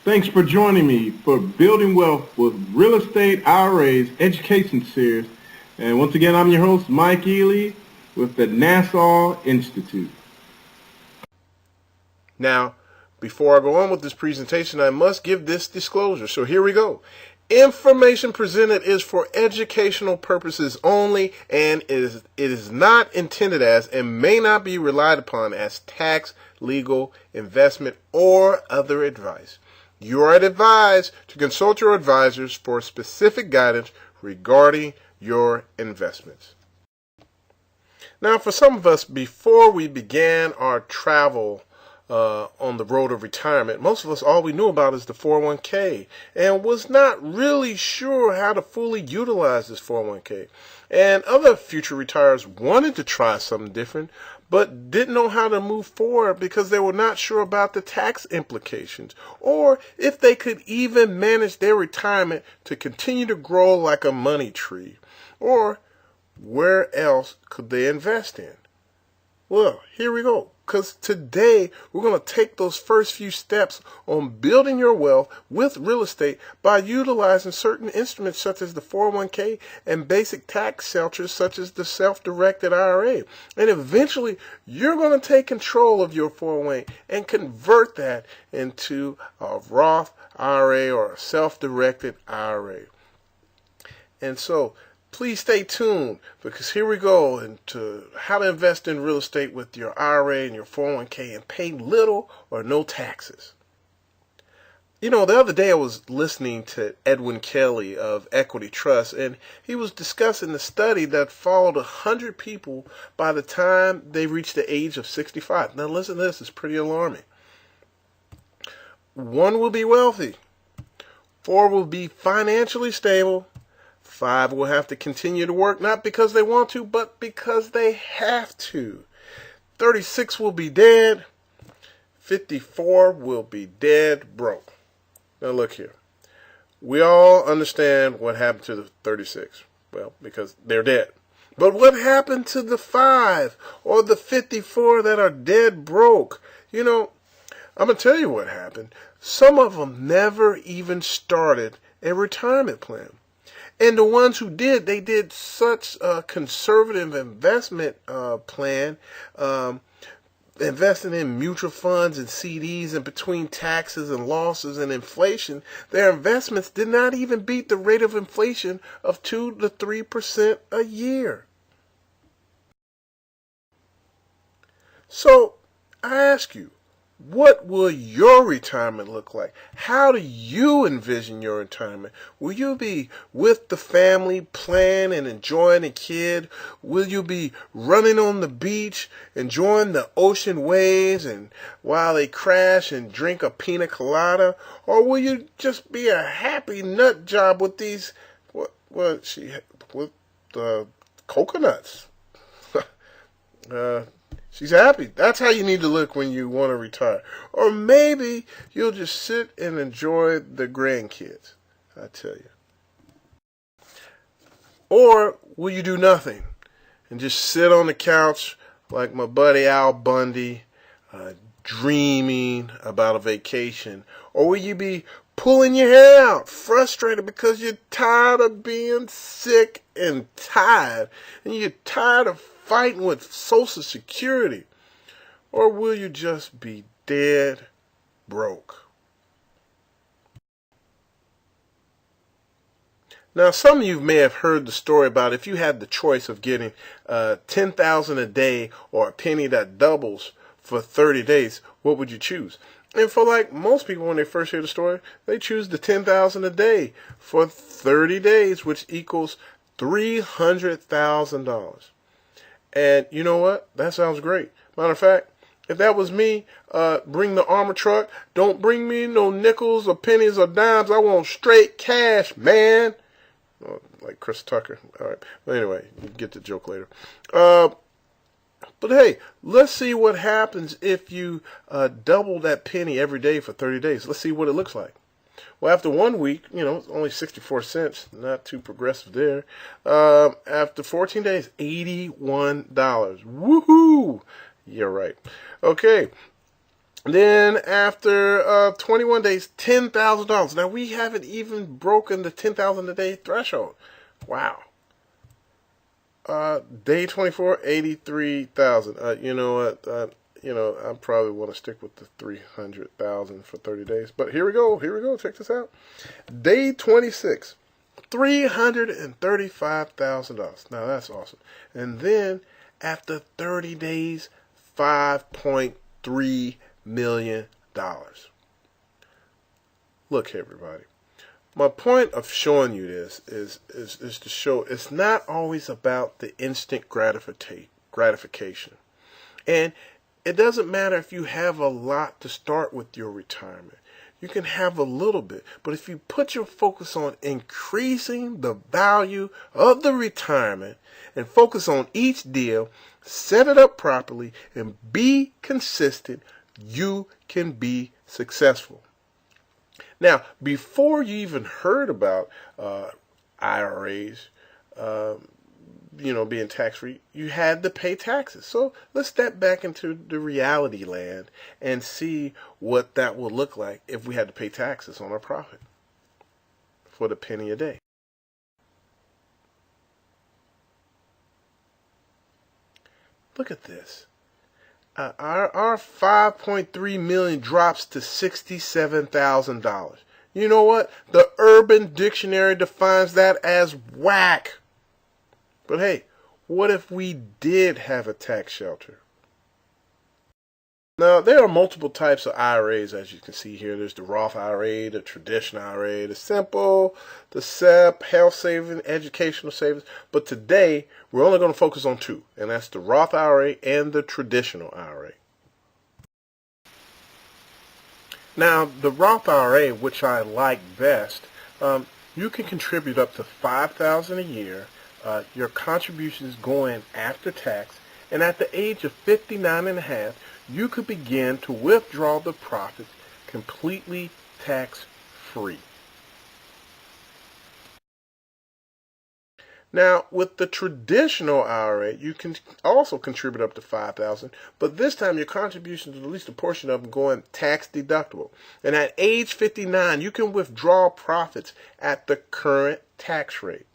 Thanks for joining me for Building Wealth with Real Estate IRA's Education Series. And once again, I'm your host, Mike Ealy with the Nassau Institute. Now, before I go on with this presentation, I must give this disclosure. So here we go. Information presented is for educational purposes only and it is not intended as and may not be relied upon as tax, legal, investment, or other advice. You are advised to consult your advisors for specific guidance regarding your investments. Now, for some of us, before we began our travel on the road of retirement, most of us, all we knew about is the 401k and was not really sure how to fully utilize this 401k. And other future retirees wanted to try something different, but didn't know how to move forward because they were not sure about the tax implications or if they could even manage their retirement to continue to grow like a money tree, or where else could they invest in? Well, here we go. Because today we're going to take those first few steps on building your wealth with real estate by utilizing certain instruments such as the 401k and basic tax shelters such as the self-directed IRA. And eventually you're going to take control of your 401k and convert that into a Roth IRA or a self-directed IRA. And so please stay tuned because here we go into how to invest in real estate with your IRA and your 401k and pay little or no taxes. You know, the other day I was listening to Edwin Kelly of Equity Trust, and he was discussing the study that followed 100 people by the time they reached the age of 65. Now listen to this, it's pretty alarming. 1 will be wealthy, 4 will be financially stable, 5 will have to continue to work, not because they want to, but because they have to. 36 will be dead. 54 will be dead broke. Now look here. We all understand what happened to the 36. Well, because they're dead. But what happened to the 5 or the 54 that are dead broke? You know, I'm going to tell you what happened. Some of them never even started a retirement plan. And the ones who did, they did such a conservative investment plan, investing in mutual funds and CDs, and between taxes and losses and inflation, their investments did not even beat the rate of inflation of 2 to 3% a year. So I ask you, what will your retirement look like? How do you envision your retirement? Will you be with the family, playing and enjoying a kid? Will you be running on the beach, enjoying the ocean waves and while they crash and drink a pina colada? Or will you just be a happy nut job with these, with coconuts? She's happy. That's how you need to look when you want to retire. Or maybe you'll just sit and enjoy the grandkids, I tell you. Or will you do nothing and just sit on the couch like my buddy Al Bundy, dreaming about a vacation? Or will you be pulling your hair out, frustrated because you're tired of being sick and tired, and you're tired of fighting with Social Security? Or will you just be dead broke? Now, some of you may have heard the story about if you had the choice of getting $10,000 a day or a penny that doubles for 30 days, what would you choose? And for like most people, when they first hear the story, they choose the $10,000 a day for 30 days, which equals $300,000. And you know what? That sounds great. Matter of fact, if that was me, bring the armor truck. Don't bring me no nickels or pennies or dimes. I want straight cash, man. Oh, like Chris Tucker. All right. But anyway, you get the joke later. But hey, let's see what happens if you double that penny every day for 30 days. Let's see what it looks like. Well, after 1 week, it's only 64 cents. Not too progressive there. After 14 days, $81. Woohoo! You're right. Okay. Then after 21 days, $10,000. Now we haven't even broken the 10,000 a day threshold. Wow. Day 24, 83,000. You know what? I probably want to stick with the 300,000 for 30 days. But here we go. Here we go. Check this out. Day 26, $335,000. Now that's awesome. And then after 30 days, $5.3 million. Look, everybody. My point of showing you this is to show it's not always about the instant gratification. And it doesn't matter if you have a lot to start with your retirement. You can have a little bit, but if you put your focus on increasing the value of the retirement and focus on each deal, set it up properly, and be consistent, you can be successful. Now, before you even heard about IRAs, being tax-free, you had to pay taxes. So let's step back into the reality land and see what that would look like if we had to pay taxes on our profit for the penny a day. Look at this. Our $5.3 million drops to $67,000. You know what? The Urban Dictionary defines that as whack. But hey, what if we did have a tax shelter? Now, there are multiple types of IRAs, as you can see here. There's the Roth IRA, the traditional IRA, the simple, the SEP, health savings, educational savings. But today, we're only going to focus on two, and that's the Roth IRA and the traditional IRA. Now, the Roth IRA, which I like best, you can contribute up to $5,000 a year. Your contributions go in after tax, and at the age of 59 and a half, you could begin to withdraw the profits completely tax-free. Now, with the traditional IRA, you can also contribute up to $5,000, but this time your contributions, at least a portion of them, going tax deductible. And at age 59, you can withdraw profits at the current tax rate.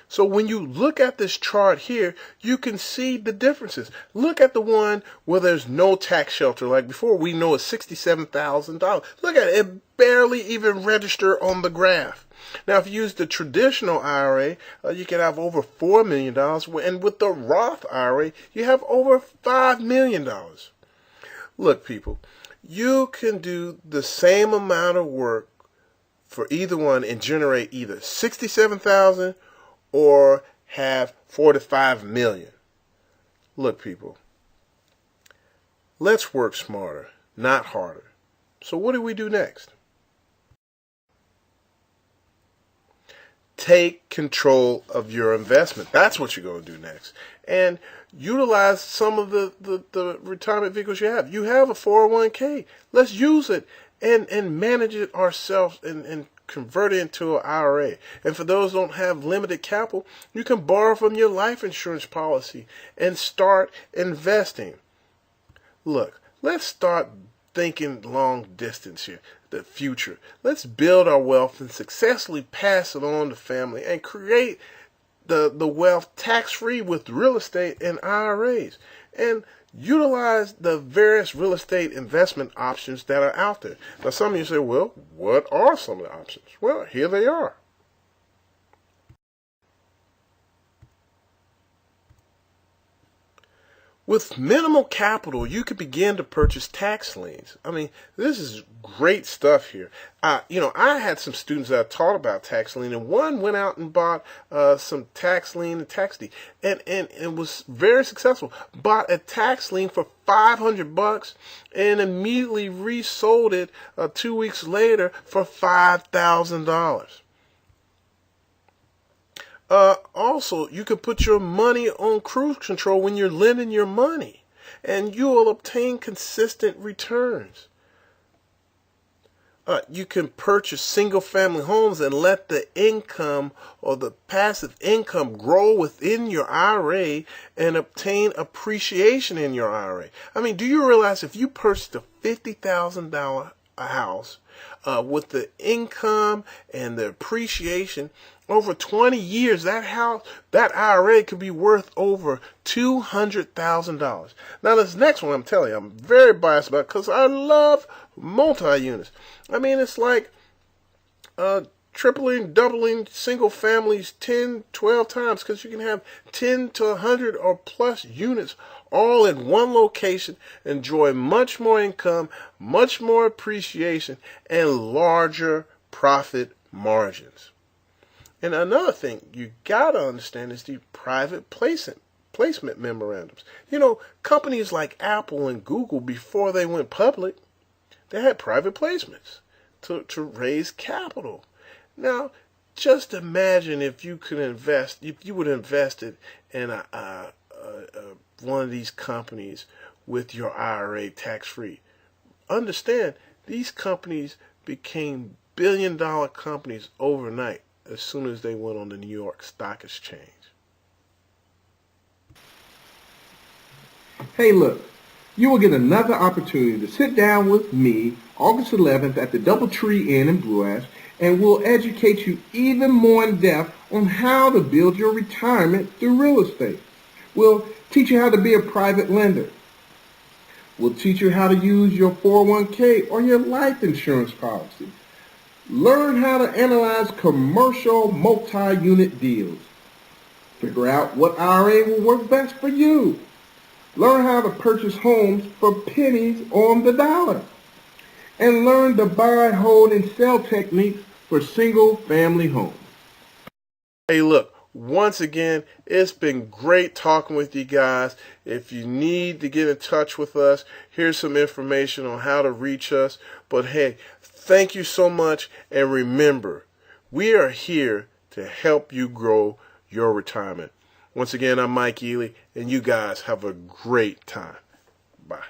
So when you look at this chart here, you can see the differences. Look at the one where there's no tax shelter. Like before, we know it's $67,000. Look at it. It barely even registered on the graph. Now, if you use the traditional IRA, you can have over $4 million. And with the Roth IRA, you have over $5 million. Look, people, you can do the same amount of work for either one and generate either $67,000 or have $45 million. Look, people, let's work smarter, not harder. So what do we do next? Take control of your investment. That's what you're going to do next. And utilize some of the retirement vehicles you have. You have a 401k. Let's use it and manage it ourselves and convert it into an IRA. And for those who don't have limited capital, you can borrow from your life insurance policy and start investing. Look, let's start thinking long distance here, the future. Let's build our wealth and successfully pass it on to family and create the wealth tax-free with real estate and IRAs. And utilize the various real estate investment options that are out there. Now, some of you say, well, what are some of the options? Well, here they are. With minimal capital, you can begin to purchase tax liens. I mean, this is great stuff here. I had some students that I taught about tax lien, and one went out and bought some tax lien and tax deed, and was very successful. Bought a tax lien for $500 and immediately resold it 2 weeks later for $5,000. Also, you can put your money on cruise control when you're lending your money, and you will obtain consistent returns. You can purchase single-family homes and let the income or the passive income grow within your IRA and obtain appreciation in your IRA. I mean, do you realize if you purchased a $50,000 house with the income and the appreciation over 20 years, that IRA could be worth over $200,000. Now, this next one, I'm telling you, I'm very biased about because I love multi-units. I mean, it's like tripling, doubling single families 10, 12 times because you can have 10 to 100 or plus units all in one location, enjoy much more income, much more appreciation, and larger profit margins. And another thing you got to understand is the private placement memorandums. You know, companies like Apple and Google, before they went public, they had private placements to raise capital. Now, just imagine if you could invest, if you would have invested in one of these companies with your IRA tax-free. Understand, these companies became billion-dollar companies overnight as soon as they went on the New York Stock Exchange. Hey, look, you will get another opportunity to sit down with me August 11th at the DoubleTree Inn in Blue Ash, and we'll educate you even more in depth on how to build your retirement through real estate. We'll teach you how to be a private lender. We'll teach you how to use your 401k or your life insurance policy. Learn how to analyze commercial multi-unit deals. Figure out what IRA will work best for you. Learn how to purchase homes for pennies on the dollar. And learn the buy, hold, and sell techniques for single-family homes. Hey, look, once again, it's been great talking with you guys. If you need to get in touch with us, here's some information on how to reach us. But hey, thank you so much, and remember, we are here to help you grow your retirement. Once again, I'm Mike Ealy, and you guys have a great time. Bye.